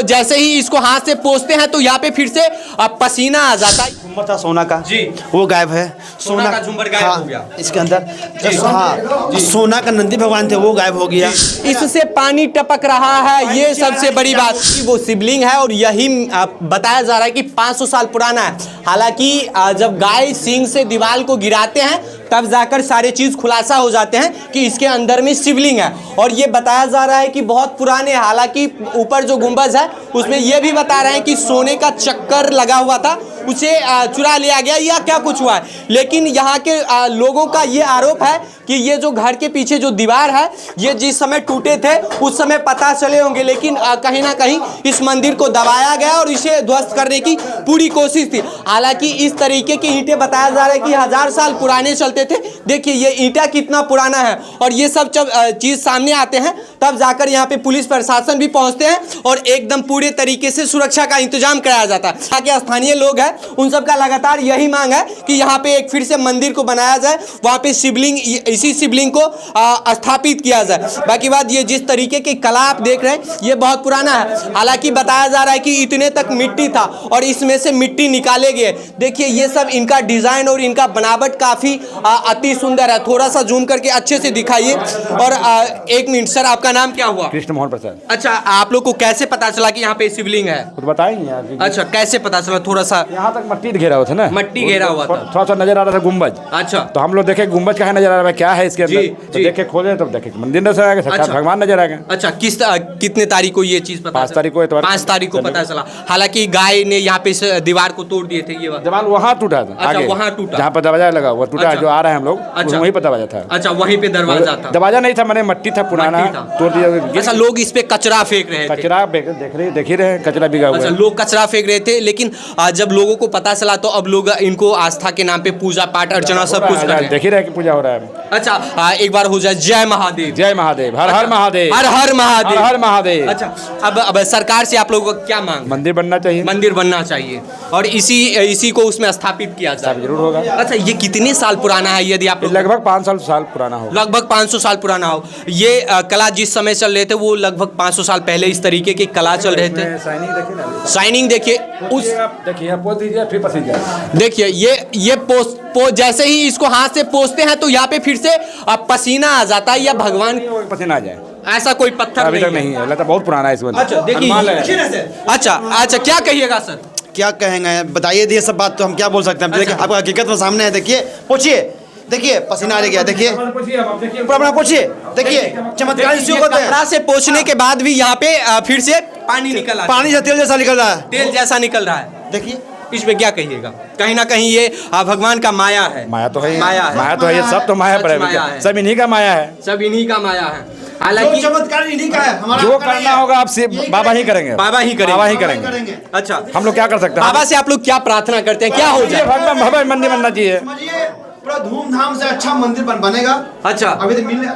जैसे ही इसको हाथ से पोंछते हैं तो यहाँ पे फिर से पसीना आ जाता है। झुम्बर था सोना का जी, वो गायब है। सोना का झुम्बर गायब हो गया इसके अंदर। हाँ, सोना का नंदी भगवान थे वो गायब हो गया। इससे पानी टपक रहा है, ये सबसे बड़ी बात। वो शिवलिंग है और यही बताया जा रहा है कि 500 साल पुराना है। हालांकि जब गाय सींग से दीवार को गिराते हैं तब जाकर सारे चीज खुलासा हो जाते हैं कि इसके अंदर में शिवलिंग है। और ये बताया जा रहा है कि बहुत पुराने, हालांकि ऊपर जो गुंबज है उसमें ये भी बता रहे हैं कि सोने का चक्कर लगा हुआ था, उसे चुरा लिया गया या क्या कुछ हुआ है। लेकिन यहाँ के लोगों का ये आरोप है कि ये जो घर के पीछे जो दीवार है ये जिस समय टूटे थे उस समय पता चले होंगे, लेकिन कहीं ना कहीं इस मंदिर को दबाया गया और इसे ध्वस्त करने की पूरी कोशिश थी। हालांकि इस तरीके की ईंटें बताया जा रहा है कि 1000 साल पुराने चलते थे। देखिए ये ईंटा कितना पुराना है और ये सब जब चीज़ सामने आते हैं तब जाकर यहाँ पे पुलिस प्रशासन भी पहुँचते हैं और एकदम पूरे तरीके से सुरक्षा का इंतजाम कराया जाता है। यहाँ के स्थानीय लोग हैं उन सब का लगातार यही मांग है कि यहाँ पे एक फिर से मंदिर को बनाया जाए, वहाँ पे शिवलिंग, इसी शिवलिंग को स्थापित किया जाए। बाकी बात ये जिस तरीके की कला आप देख रहे हैं ये बहुत पुराना है। हालांकि बताया जा रहा है कि इतने तक मिट्टी था और इसमें से मिट्टी निकाले गए। देखिए ये सब इनका डिजाइन और इनका बनावट काफी अति सुंदर है। थोड़ा सा जूम करके अच्छे से दिखाइए। और 1 मिनट सर, आपका नाम क्या हुआ? कृष्ण मोहन प्रसाद। अच्छा, आप लोग को कैसे पता चला कि यहाँ पे शिवलिंग है? कुछ बताएंगे यार। अच्छा, कैसे पता चला? थोड़ा सा यहाँ तक मट्टी घेरा हुआ था ना, मट्टी घेरा हुआ था, थोड़ा सा नजर आ रहा था गुम्बज। अच्छा, तो हम लोग देखे गुम्बज कहाँ नजर आ रहा है, क्या है इसके अंदर, तो देखे खोले तो देखे मंदिर नजर आ गया, साक्षात भगवान नजर आ गया। अच्छा, कितने तारीख को ये चीज पता? 5 तारीख को। 5 तारीख को पता चला। हालांकि गाय ने यहाँ पे दीवार को तोड़ दिए थे। ये दीवार वहाँ टूटा था। अच्छा, वहाँ टूटा, जहाँ पर दरवाजा लगा हुआ टूटा। जो आ रहे हैं हम लोग, अच्छा, वहीं पर दरवाजा था। अच्छा, वहीं पे दरवाजा था। दरवाजा नहीं था, मैंने मट्टी था, पुराना तोड़ दिया। अच्छा, लोग इस पे कचरा फेंक रहे थे। कचरा देख ही रहे हैं, कचरा बिगा हुआ है। अच्छा, लोग कचरा फेंक रहे थे। लेकिन जब लोगों को पता चला तो अब लोग इनको आस्था के नाम पे पूजा पाठ अर्चना सब कुछ कर रहे हैं। देख ही रहे कि पूजा हो रहा है। अच्छा, एक बार हो जाए जय महादेव। जय महादेव, हर हर महादेव, हर हर महादेव, हर हर महादेव। अच्छा, अब सरकार से आप लोगों को क्या मांग? मंदिर बनना चाहिए। मंदिर बनना चाहिए और इसी को उसमें स्थापित किया जाए। जरूर होगा। अच्छा, ये कितने साल पुराना है? यदि आप लगभग 500 साल पुराना हो। लगभग 500 साल पुराना हो। ये कला जिस समय चल रहे थे वो लगभग 500 साल पहले इस तरीके की कला चल रहे थे। शाइनिंग देखिए, उस देखिए ये जैसे ही इसको हाथ से पोंछते हैं तो यहाँ पे फिर से पसीना आ जाता है या भगवान पसीना आ जाए। ऐसा कोई पत्थर अभी तक नहीं है, लगता बहुत पुराना है इसमें। अच्छा, देखिए। अच्छा, क्या कहिएगा सर? क्या कहेंगे, बताइए। ये सब बात तो हम क्या बोल सकते हैं। देखिए आपका हकीकत में सामने है। देखिए, पूछिए, देखिए पसीना आ गया। देखिए अपना पूछिए, देखिए चमत्कार इसी को होते हैं। कपड़ा से पोंछने के बाद भी यहाँ पे फिर से पानी निकल रहा है। पानी से तेल जैसा निकल रहा है। तेल जैसा निकल रहा है। देखिए इस पे क्या कहिएगा? कहीं ना कहीं ये भगवान का माया है। माया तो है, माया तो है। ये सब तो माया पर है, सब इन्हीं का माया है, सब इन्हीं का माया है। हालांकि चमत्कार इन्हीं का है। हमारा जो करना होगा आपसे बाबा ही करेंगे, बाबा ही करेंगे। अच्छा, हम लोग क्या कर सकते हैं? बाबा से आप लोग क्या प्रार्थना करते हैं, क्या हो जाए? भगवान भव्य मंदिर बनना चाहिए। पूरा धूमधाम से अच्छा मंदिर बनेगा। अच्छा, अभी तो मिलने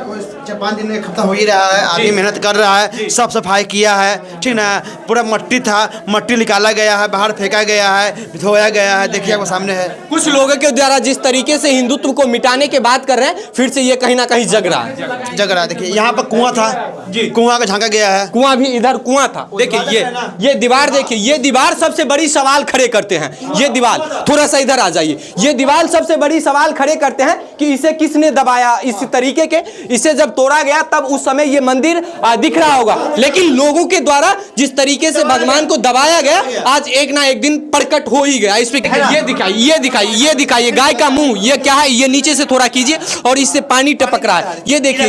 5 दिन में खत्म हो ही रहा है। आदमी मेहनत कर रहा है, सब सफाई किया है, ठीक ना। पूरा मट्टी था, मट्टी निकाला गया है, बाहर फेंका गया है, धोया गया है। देखिए आपको सामने है। कुछ लोगों के द्वारा जिस तरीके से हिंदुत्व को मिटाने की बात कर रहे हैं, फिर से ये कहीं ना कहीं जग रहा है। देखिए यहाँ पर कुआं था जी, कुआं का झांका गया है। कुआं भी इधर कुआं था। देखिए ये दीवार, देखिए ये दीवार सबसे बड़ी सवाल खड़े करते हैं। ये दीवार, थोड़ा सा इधर आ जाइए। ये दीवार सबसे बड़ी सवाल खड़े करते हैं कि इसे किसने दबाया। इस तरीके के इसे जब तोड़ा गया तब उस समय ये मंदिर दिख रहा होगा, लेकिन लोगों के द्वारा जिस तरीके से भगवान को दबाया गया आज एक ना एक दिन प्रकट हो ही गया। इस पे ये दिखाइए गाय का मुंह। ये क्या है? ये नीचे से थोड़ा कीजिए और इससे पानी टपक रहा है। ये देखिए,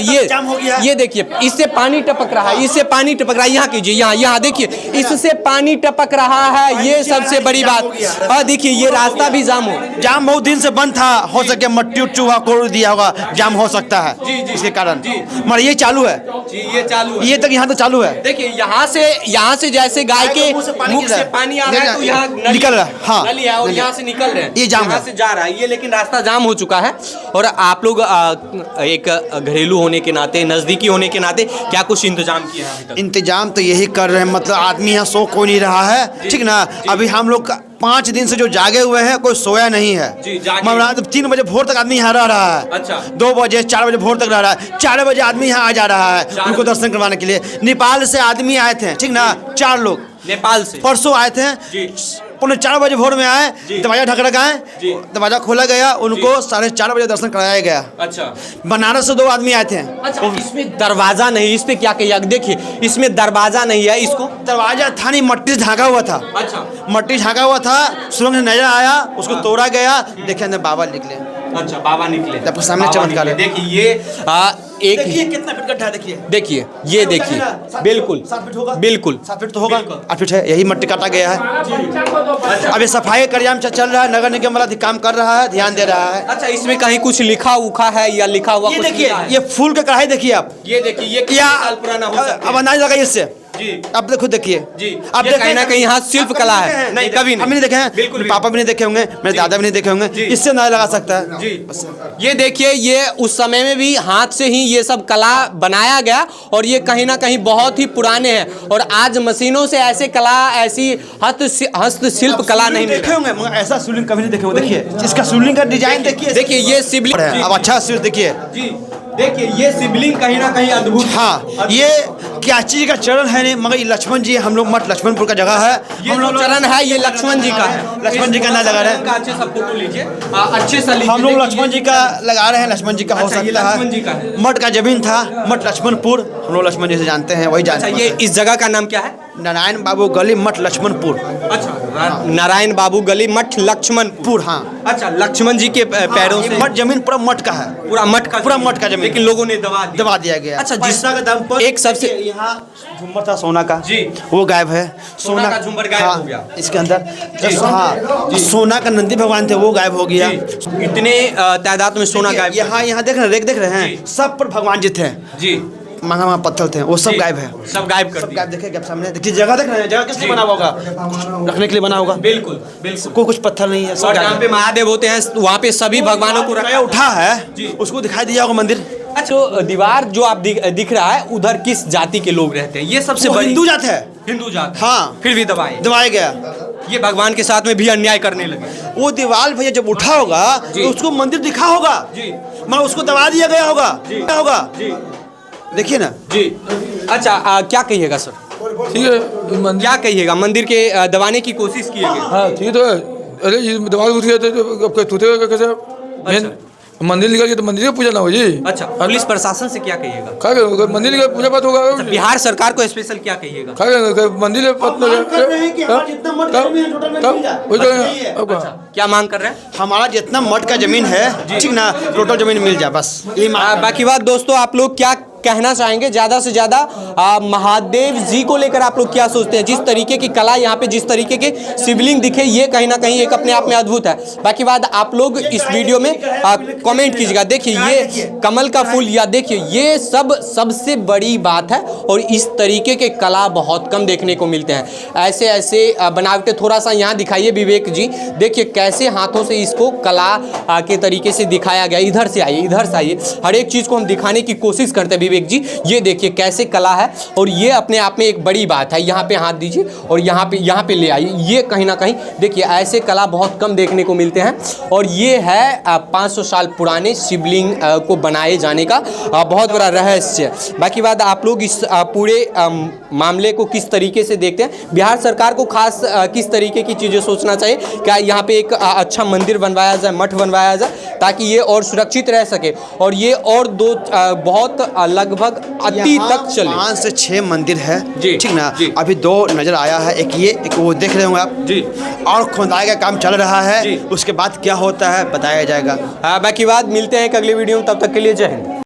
ये देखिए, इससे पानी टपक रहा है, इससे पानी टपक रहा है। यहाँ कीजिए, यहाँ देखिए, इससे पानी टपक रहा है। ये सबसे बड़ी बात। और देखिए ये रास्ता भी जाम बहुत दिन से बंद था। हो सके मट्टी उट्टी हुआ कोड़ दिया होगा, जाम हो सकता है इसके कारण। मगर ये चालू है जी, ये चालू है। ये तक यहाँ तो चालू है। देखिए यहाँ से जैसे गाय के मुख से पानी आ रहा है तो यहाँ निकल रहा है। हाँ, नली है और यहाँ से निकल रहे हैं। ये जाम यहाँ से जा रहा है ये, लेकिन रास्ता जाम हो चुका है। और आप लोग एक घरेलू होने के नाते, नजदीकी होने के नाते क्या कुछ इंतजाम किया है? इंतजाम तो यही कर रहे हैं। मतलब आदमी यहाँ सो कोई नहीं रहा है, ठीक ना। अभी हम लोग 5 दिन से जो जागे हुए हैं कोई सोया नहीं है। जी, जागे। रात 3 बजे भोर तक आदमी यहाँ रह रहा है। अच्छा। 2 बजे 4 बजे भोर तक रह रहा है। 4 बजे आदमी यहाँ आ जा रहा है उनको दर्शन करवाने के लिए। नेपाल से आदमी आए थे, ठीक ना, 4 लोग नेपाल से परसों आए थे। जी। 4:45 बजे भोर में आए, दरवाजा ढक रखा जी। है, दरवाजा खोला गया, उनको 4:30 बजे दर्शन कराया गया। अच्छा। बनारस से 2 आदमी आए थे। अच्छा, इसमें दरवाजा नहीं, इस पे क्या कहिए? देखिए इसमें दरवाजा नहीं है, इसको दरवाजा था नहीं, मट्टी से ढका हुआ था। अच्छा। मट्टी ढका हुआ था, सुरंग से नजर आया, उसको तोड़ा गया, देखे अंदर बाबा निकले। अच्छा, बाबा निकले आपके सामने बाबा चमत्कार है। निकले। देखिए ये एक देखिए कितना फीट गड्ढा है, देखिए देखिए ये देखिए बिल्कुल 7 फीट होगा, बिल्कुल 7 फीट तो होगा, 8 फीट है, यही मट्टी काटा गया है। अब ये सफाई कार्य चल रहा है, नगर निगम वाला काम कर रहा है, ध्यान दे रहा है। अच्छा, इसमें कहीं कुछ लिखा उखा है या लिखा हुआ ये कुछ देखिए, लिखा है? ये फूल का कढ़ाई देखिए आप, ये देखिए ये कितने साल पुराना हो सकता अब है? अंदाज लगाइए इससे। जी। अब देखो, देखिए जी, अब ये कहीं ना कहीं यहाँ शिल्प कला है। नहीं, कभी नहीं। हम नहीं देखे हैं, बिल्कुल मेरे पापा भी नहीं देखे होंगे, मेरे दादा भी नहीं देखे होंगे, इससे अंदाज लगा सकता है। जी। ये देखिए, ये उस समय में भी हाथ से ही ये सब कला बनाया गया और ये कहीं ना कहीं बहुत ही पुराने हैं और आज मशीनों से ऐसे कला, ऐसी हस्तशिल्प कला नहीं मिल देखे होंगे, मगर ऐसा शिवलिंग कभी नहीं देखे होंगे। देखिए इसका शिवलिंग का डिजाइन देखिए, देखिए ये शिवलिंग है। अब अच्छा शिव देखिए, जी देखिए ये शिवलिंग कहीं ना कहीं अद्भुत। हाँ, ये क्या चीज का चरण है नहीं, मगर ये लक्ष्मण जी, हम लोग मठ लक्ष्मणपुर का जगह है, ये जो चरण है ये लक्ष्मण जी का है। लक्ष्मण जी का ना लगा रहे हैं। अच्छे सा फोटो लीजिए, अच्छे सा लीजिए। हम लोग देखिए, लक्ष्मण जी का लगा रहे हैं, लक्ष्मण जी का हो अच्छा, ये सकता लक्ष्मण जी का है। है। मठ का जमीन था, मठ लक्ष्मणपुर, हम लोग लक्ष्मण जी से जानते हैं, वही अच्छा, जानते ये हैं। इस जगह का नाम क्या है? नारायण बाबू गली मठ लक्ष्मणपुर। अच्छा, नारायण बाबू गली मठ लक्ष्मणपुर। हाँ, अच्छा, लक्ष्मण जी के पैरों ये से मठ जमीन पूरा मठ का है, पूरा मठ का जमीन, लेकिन लोगों ने दबा दिया गया। अच्छा, पैसा का दाम पर एक सबसे यहाँ झुम्मर था सोना का, जी, वो गायब है। सोना का झुम्मर गायब हाँ, हो गया इसके अंदर हाँ, सोना का नंदी भगवान थे, वो गायब हो गया। इतने तादाद में सोना गायब। यहाँ देख रहे हैं, सब पर भगवान जी थे जी, महंगा पत्थर थे, वो सब गायब है, सब गायब कर सब दिया। गायब। देखिए आप सामने देखिए, जगह देख रहे हैं, जगह किस लिए बना हुआ होगा? रखने के लिए बना होगा, बिल्कुल बिल्कुल। कोई कुछ पत्थर नहीं है, सब और जहाँ गायब पे महादेव होते हैं वहाँ पे सभी भगवानों को है। उठा है, उसको दिखाई दिया होगा मंदिर। अच्छा, तो दीवार जो आप दिख रहा है उधर किस जाति के लोग रहते हैं? ये सबसे वो बड़ी हिंदू जात है, हिंदू जाति। हाँ, फिर भी दबाया गया। ये भगवान के साथ में भी अन्याय करने लगे। वो दीवार भैया जब उठा होगा तो उसको मंदिर दिखा होगा, जी, मगर उसको दबा दिया गया होगा, क्या होगा? जी, देखिए ना जी। अच्छा, क्या कहिएगा सर? ठीक है, मंदिर क्या कहिएगा? मंदिर के दबाने की कोशिश किए गए। हाँ ठीक तो है। अरे ये दवाई उठ गया तो अब टूटेगा कैसे? मेन मंदिर निकल गया तो मंदिर की पूजा ना हो जी। अच्छा, पुलिस प्रशासन से क्या कहिएगा? क्या करेगा? मंदिर निकल पूजा पाठ होगा। बिहार सरकार को स्पेशल क्या कहिएगा? क्या करेगा? मंदिर क्या मांग कर रहे हैं? हमारा जितना मठ का जमीन है, ठीक ना, टोटल जमीन मिल जाए, बस यही मांग। बाकी बात दोस्तों, आप लोग क्या कहना चाहेंगे ज़्यादा से ज़्यादा महादेव जी को लेकर आप लोग क्या सोचते हैं? जिस तरीके की कला यहाँ पे, जिस तरीके के शिवलिंग दिखे, ये कहीं ना कहीं एक अपने आप में अद्भुत है। बाकी बात आप लोग इस वीडियो में कमेंट कीजिएगा। देखिए ये कमल का फूल, या देखिए ये सबसे बड़ी बात है और इस तरीके के कला बहुत कम देखने को मिलते हैं। ऐसे ऐसे बनावटे थोड़ा सा यहाँ दिखाइए विवेक जी, देखिए कैसे हाथों से इसको कला के तरीके से दिखाया गया। इधर से आइए, इधर से आइए, हर एक चीज़ को हम दिखाने की कोशिश करते हैं विवेक जी। ये देखिए कैसे कला है और ये अपने आप में एक बड़ी बात है। यहाँ पे हाथ दीजिए और यहाँ पे ले आइए। ये कहीं ना कहीं देखिए ऐसे कला बहुत कम देखने को मिलते हैं और ये है 500 साल पुराने शिवलिंग को बनाए जाने का बहुत बड़ा रहस्य। बाकी बात आप लोग इस पूरे मामले को किस तरीके से देखते हैं? बिहार सरकार को खास किस तरीके की चीज़ें सोचना चाहिए? क्या यहाँ पे एक अच्छा मंदिर बनवाया जाए, मठ बनवाया जाए, ताकि ये और सुरक्षित रह सके और ये और बहुत लगभग अति तक चले। 5 से 6 मंदिर है, जी, ठीक ना जी। अभी 2 नजर आया है, एक ये, एक वो देख रहे होंगे आप जी, और खुदाई का काम चल रहा है जी। उसके बाद क्या होता है बताया जाएगा। बाकी बात मिलते हैं एक अगले वीडियो में, तब तक के लिए जय हिंद।